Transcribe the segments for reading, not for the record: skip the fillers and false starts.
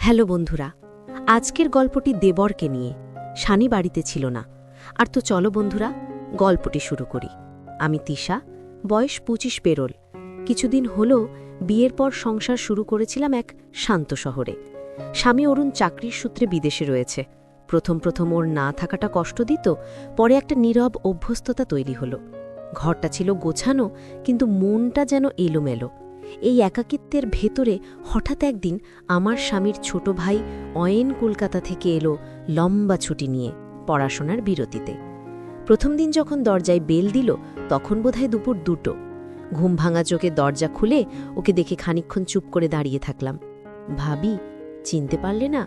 Hello বন্ধুরা, আজকের গল্পটি দেবরকে নিয়ে। শানি বাড়িতে ছিল না। আর তো চলো বন্ধুরা, গল্পটি শুরু করি। আমি তিশা, বয়স 25 পেরোল। কিছুদিন হলো বিয়ের পর সংসার শুরু করেছিলাম এক শান্ত শহরে। স্বামী অরুণ চাকরির সূত্রে বিদেশে রয়েছে। প্রথম ওর না থাকাটা কষ্ট দিত, পরে একটা নীরব অভ্যস্ততা তৈরি হলো। ঘরটা ছিল গোছানো, কিন্তু মনটা যেন এলোমেলো। এই একাকিত্বের ভেতরে হঠাৎ একদিন আমার স্বামীর ছোট ভাই অয়েন কলকাতা থেকে এলো লম্বা ছুটি নিয়ে, পড়াশোনার বিরতিতে। প্রথম দিন যখন দরজায় বেল দিল, তখন বোধহয় দুপুর 2টো। ঘুম ভাঙা চোখে দরজা খুলে ওকে দেখে খানিকক্ষণ চুপ করে দাঁড়িয়ে থাকলাম। ভাবি, চিনতে পারলে না?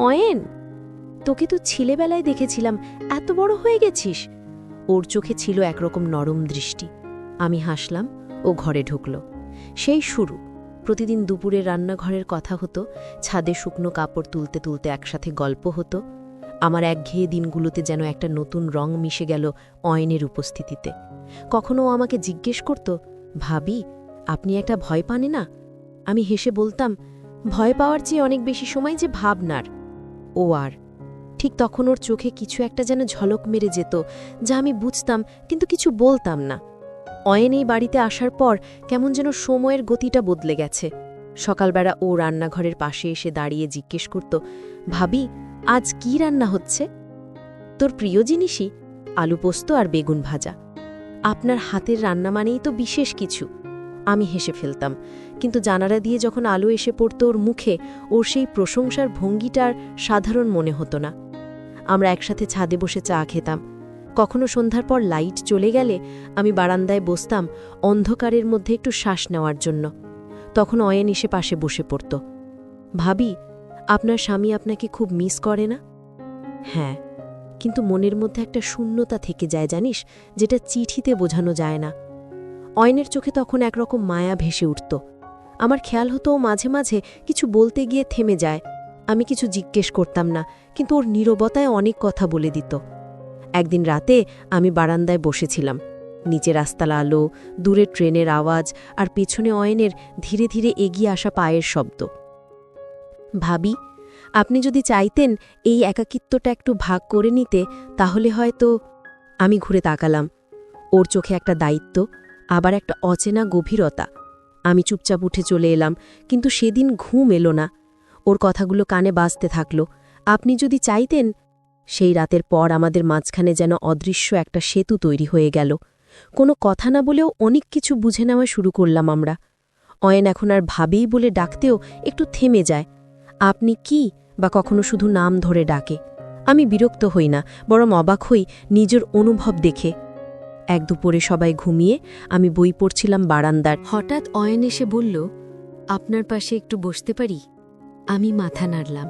অয়েন, তোকে তো ছেলেবেলায় দেখেছিলাম, এত বড় হয়ে গেছিস। ওর চোখে ছিল একরকম নরম দৃষ্টি। আমি হাসলাম, ও ঘরে ঢুকল। সেই শুরু। প্রতিদিন দুপুরে রান্নাঘরের কথা হতো, ছাদে শুকনো কাপড় তুলতে তুলতে একসাথে গল্প হতো। আমার একঘেয়ে দিনগুলোতে যেন একটা নতুন রং মিশে গেল অয়নের উপস্থিতিতে। কখনো ও আমাকে জিজ্ঞেস করত, ভাবি, আপনি একটা ভয় পানে না? আমি হেসে বলতাম, ভয় পাওয়ার চেয়ে অনেক বেশি সময় যে ভাবনার। ও আর ঠিক তখন ওর চোখে কিছু একটা যেন ঝলক মেরে যেত, যা আমি বুঝতাম কিন্তু কিছু বলতাম না। অয়েন এই বাড়িতে আসার পর কেমন যেন সময়ের গতিটা বদলে গেছে। সকালবেলা ও রান্নাঘরের পাশে এসে দাঁড়িয়ে জিজ্ঞেস করত, ভাবি, আজ কি রান্না হচ্ছে? তোর প্রিয় জিনিসই, আলু পোস্ত আর বেগুন ভাজা। আপনার হাতের রান্না মানেই তো বিশেষ কিছু। আমি হেসে ফেলতাম, কিন্তু জানালা দিয়ে যখন আলো এসে পড়ত ওর মুখে, ওর সেই প্রশংসার ভঙ্গিটার সাধারণ মনে হতো না। আমরা একসাথে ছাদে বসে চা খেতাম। কখনো সন্ধ্যার পর লাইট চলে গেলে আমি বারান্দায় বসতাম অন্ধকারের মধ্যে একটু শ্বাস নেওয়ার জন্য। তখন অয়েন এসে পাশে বসে পড়ত। ভাবি, আপনার স্বামী আপনাকে খুব মিস করে না? হ্যাঁ, কিন্তু মনের মধ্যে একটা শূন্যতা থেকে যায় জানিস, যেটা চিঠিতে বোঝানো যায় না। অয়নের চোখে তখন একরকম মায়া ভেসে উঠত। আমার খেয়াল হতো ও মাঝে মাঝে কিছু বলতে গিয়ে থেমে যায়। আমি কিছু জিজ্ঞেস করতাম না, কিন্তু ওর নীরবতায় অনেক কথা বলে দিত। একদিন রাতে আমি বারান্দায় বসেছিলাম। নিচে রাস্তার আলো, দূরে ট্রেনের আওয়াজ, আর পেছনে অয়নের ধীরে ধীরে এগিয়ে আসা পায়ের শব্দ। ভাবি, আপনি যদি চাইতেন এই একাকিত্বটা একটু ভাগ করে নিতে, তাহলে হয়তো। আমি ঘুরে তাকালাম। ওর চোখে একটা দায়িত্ব, আবার একটা অচেনা গভীরতা। আমি চুপচাপ উঠে চলে এলাম, কিন্তু সেদিন ঘুম এলো না। ওর কথাগুলো কানে বাজতে থাকল। আপনি যদি চাইতেন। সেই রাতের পর আমাদের মাঝখানে যেন অদৃশ্য একটা সেতু তৈরি হয়ে গেল। কোনো কথা না বলেও অনেক কিছু বুঝে নেওয়া শুরু করলাম আমরা। অয়েন এখন আর ভাবেই বলে ডাকতেও একটু থেমে যায়। আপনি কি, বা কখনো শুধু নাম ধরে ডাকে। আমি বিরক্ত হই না, বরং অবাক হই নিজের অনুভব দেখে। এক দুপুরে সবাই ঘুমিয়ে আমি বই পড়ছিলাম বারান্দার। হঠাৎ অয়েন এসে বলল, আপনার পাশে একটু বসতে পারি? আমি মাথা নাড়লাম।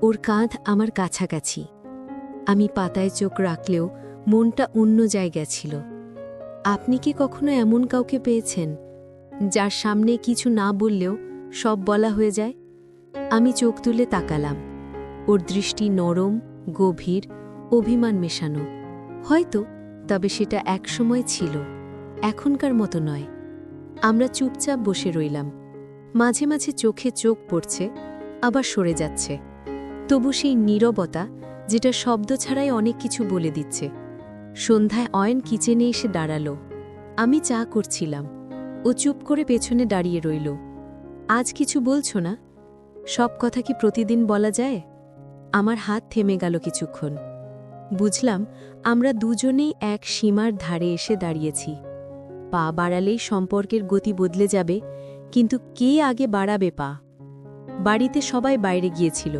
ওর কাঁধ আমার কাছাকাছি। আমি পাতায় চোখ রাখলেও মনটা অন্য জায়গায় ছিল। আপনি কি কখনো এমন কাউকে পেয়েছেন, যার সামনে কিছু না বললেও সব বলা হয়ে যায়? আমি চোখ তুলে তাকালাম। ওর দৃষ্টি নরম, গভীর, অভিমান মেশানো। হয়তো, তবে সেটা একসময় ছিল, এখনকার মতো নয়। আমরা চুপচাপ বসে রইলাম। মাঝে মাঝে চোখে চোখ পড়ছে, আবার সরে যাচ্ছে। তবু সেই নীরবতা, যেটা শব্দ ছাড়াই অনেক কিছু বলে দিচ্ছে। সন্ধ্যায় অয়েন কিচেনে এসে দাঁড়ালো। আমি চা করছিলাম। ও চুপ করে পেছনে দাঁড়িয়ে রইল। আজ কিছু বলছো না? সব কথা কি প্রতিদিন বলা যায়? আমার হাত থেমে গেল কিছুক্ষণ। বুঝলাম আমরা দুজনেই এক সীমার ধারে এসে দাঁড়িয়েছি। পা বাড়ালেই সম্পর্কের গতি বদলে যাবে, কিন্তু কে আগে বাড়াবে পা? বাড়িতে সবাই বাইরে গিয়েছিল,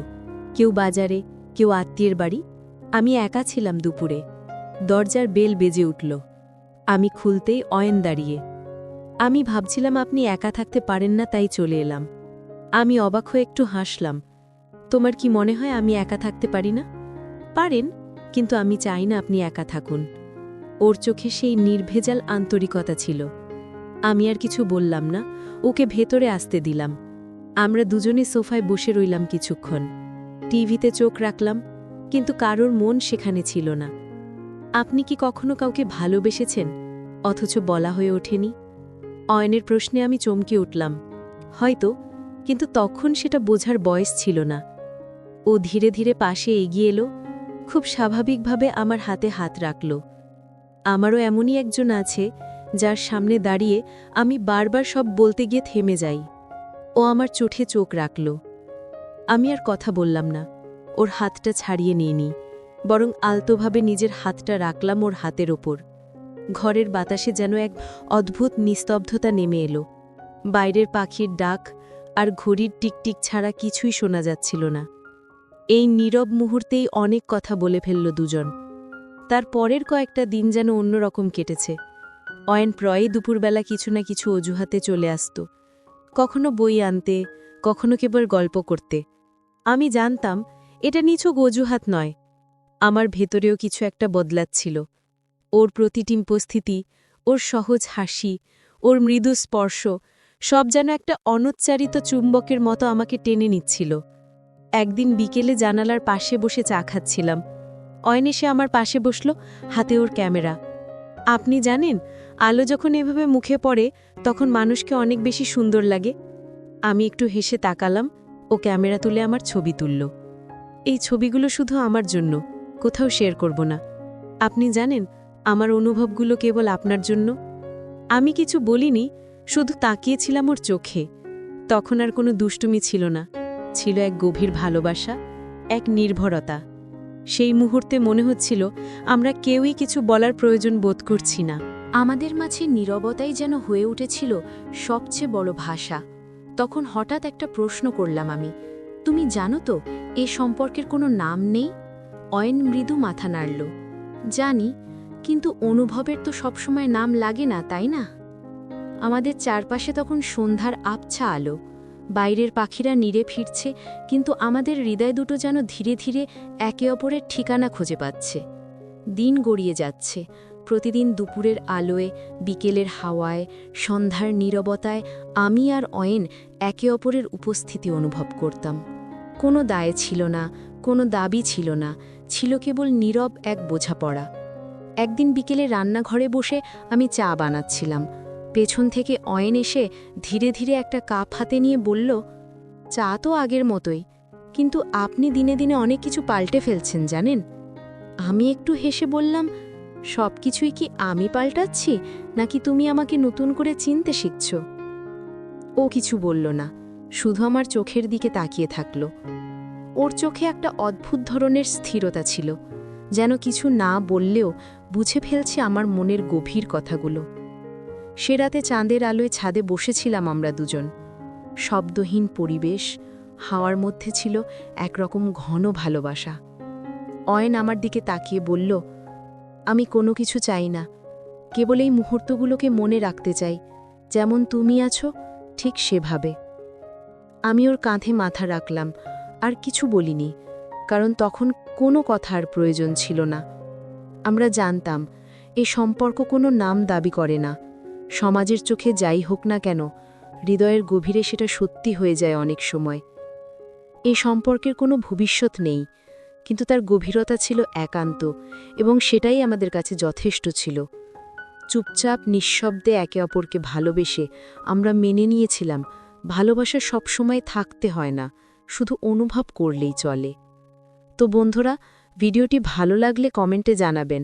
কেউ বাজারে, কেউ আত্মীয়ের বাড়ি। আমি একা ছিলাম দুপুরে। দরজার বেল বেজে উঠল। আমি খুলতেই অয়েন দাঁড়িয়ে। আমি ভাবছিলাম আপনি একা থাকতে পারেন না, তাই চলে এলাম। আমি অবাক হয়ে একটু হাসলাম। তোমার কি মনে হয় আমি একা থাকতে পারি না? পারেন, কিন্তু আমি চাই না আপনি একা থাকুন। ওর চোখে সেই নির্ভেজাল আন্তরিকতা ছিল। আমি আর কিছু বললাম না, ওকে ভেতরে আসতে দিলাম। আমরা দুজনে সোফায় বসে রইলাম কিছুক্ষণ। টিভিতে চোখ রাখলাম, কিন্তু কারোর মন সেখানে ছিল না। আপনি কি কখনো কাউকে ভালোবেসেছেন, অথচ বলা হয়ে ওঠেনি? অয়নের প্রশ্নে আমি চমকে উঠলাম। হয়তো, কিন্তু তখন সেটা বোঝার বয়স ছিল না। ও ধীরে ধীরে পাশে এগিয়ে এলো, খুব স্বাভাবিকভাবে আমার হাতে হাত রাখল। আমারও এমনই একজন আছে যার সামনে দাঁড়িয়ে আমি বারবার সব বলতে গিয়ে থেমে যাই। ও আমার চোখে চোখ রাখল। আমি আর কথা বললাম না, ওর হাতটা ছাড়িয়ে নিইনি, বরং আলতোভাবে নিজের হাতটা রাখলাম ওর হাতের ওপর। ঘরের বাতাসে যেন এক অদ্ভুত নিস্তব্ধতা নেমে এলো। বাইরের পাখির ডাক আর ঘড়ির টিকটিক ছাড়া কিছুই শোনা যাচ্ছিল না। এই নীরব মুহূর্তেই অনেক কথা বলে ফেলল দুজন। তার পরের কয়েকটা দিন যেন অন্যরকম কেটেছে। অয়ন প্রায়ই দুপুরবেলা কিছু না কিছু অজুহাতে চলে আসত, কখনো বই আনতে, কখনো কেবল গল্প করতে। আমি জানতাম এটা নিছক অজুহাত নয়, আমার ভেতরেও কিছু একটা বদলাচ্ছিল। ওর প্রতিটি উপস্থিতি, ওর সহজ হাসি, ওর মৃদু স্পর্শ, সব যেন একটা অনুচ্চারিত চুম্বকের মতো আমাকে টেনে নিচ্ছিল। একদিন বিকেলে জানালার পাশে বসে চা খাচ্ছিলাম। অয়ন এসে আমার পাশে বসল, হাতে ওর ক্যামেরা। আপনি জানেন, আলো যখন এভাবে মুখে পড়ে তখন মানুষকে অনেক বেশি সুন্দর লাগে। আমি একটু হেসে তাকালাম। ও ক্যামেরা তুলে আমার ছবি তুলল। এই ছবিগুলো শুধু আমার জন্য, কোথাও শেয়ার করব না। আপনি জানেন, আমার অনুভবগুলো কেবল আপনার জন্য। আমি কিছু বলিনি, শুধু তাকিয়েছিলাম ওর চোখে। তখন আর কোনো দুষ্টুমি ছিল না, ছিল এক গভীর ভালোবাসা, এক নির্ভরতা। সেই মুহূর্তে মনে হচ্ছিল আমরা কেউই কিছু বলার প্রয়োজন বোধ করছি না। আমাদের মাঝে নীরবতাই যেন হয়ে উঠেছিল সবচেয়ে বড় ভাষা। তখন হঠাৎ একটা প্রশ্ন করলাম আমি, তুমি জানো তো এ সম্পর্কের কোনো নাম নেই? অয়ন মৃদু মাথা নাড়ল। জানি, কিন্তু অনুভবের তো সবসময় নাম লাগে না, তাই না? আমাদের চারপাশে তখন সন্ধ্যার আবছা আলো, বাইরের পাখিরা নীড়ে ফিরছে, কিন্তু আমাদের হৃদয় দুটো যেন ধীরে ধীরে একে অপরের ঠিকানা খুঁজে পাচ্ছে। দিন গড়িয়ে যাচ্ছে, প্রতিদিন দুপুরের আলোয়, বিকেলের হাওয়ায়, সন্ধ্যার নীরবতায় আমি আর অয়ন একে অপরের উপস্থিতি অনুভব করতাম। কোনো দায় ছিল না, কোনো দাবি ছিল না, ছিল কেবল নীরব এক বোঝাপড়া। একদিন বিকেলে রান্নাঘরে বসে আমি চা বানাচ্ছিলাম। পেছন থেকে অয়ন এসে ধীরে ধীরে একটা কাপ হাতে নিয়ে বলল, চা তো আগের মতোই, কিন্তু আপনি দিনে দিনে অনেক কিছু পাল্টে ফেলছেন জানেন। আমি একটু হেসে বললাম, সব কিছুই কি আমি পাল্টাচ্ছি, নাকি তুমি আমাকে নতুন করে চিনতে শিখছ? ও কিছু বলল না, শুধু আমার চোখের দিকে তাকিয়ে থাকল। ওর চোখে একটা অদ্ভুত ধরনের স্থিরতা ছিল, যেন কিছু না বললেও বুঝে ফেলছে আমার মনের গভীর কথাগুলো। সে রাতে চাঁদের আলোয় ছাদে বসেছিলাম আমরা দুজন। শব্দহীন পরিবেশ, হাওয়ার মধ্যে ছিল একরকম ঘন ভালোবাসা। অয়ন আমার দিকে তাকিয়ে বলল, আমি কোনো কিছু চাই না, কেবল এই মুহূর্তগুলোকে মনে রাখতে চাই, যেমন তুমি আছো ঠিক সেভাবে। আমি ওর কাঁধে মাথা রাখলাম, আর কিছু বলিনি, কারণ তখন কোনো কথার প্রয়োজন ছিল না। আমরা জানতাম এই সম্পর্ক কোনো নাম দাবি করে না। সমাজের চোখে যাই হোক না কেন, হৃদয়ের গভীরে সেটা সত্যি হয়ে যায় অনেক সময়। এই সম্পর্কের কোনো ভবিষ্যৎ নেই, কিন্তু তার গভীরতা ছিল একান্ত, এবং সেটাই আমাদের কাছে যথেষ্ট ছিল। চুপচাপ নিঃশব্দে একে অপরকে ভালোবেসে আমরা মেনে নিয়েছিলাম, ভালোবাসা সবসময় থাকতে হয় না, শুধু অনুভব করলেই চলে। তো বন্ধুরা, ভিডিওটি ভালো লাগলে কমেন্টে জানাবেন।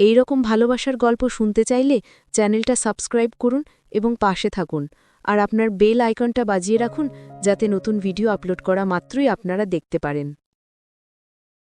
এই রকম ভালোবাসার গল্প শুনতে চাইলে চ্যানেলটা সাবস্ক্রাইব করুন এবং পাশে থাকুন, আর আপনার বেল আইকনটা বাজিয়ে রাখুন, যাতে নতুন ভিডিও আপলোড করা মাত্রই আপনারা দেখতে পারেন।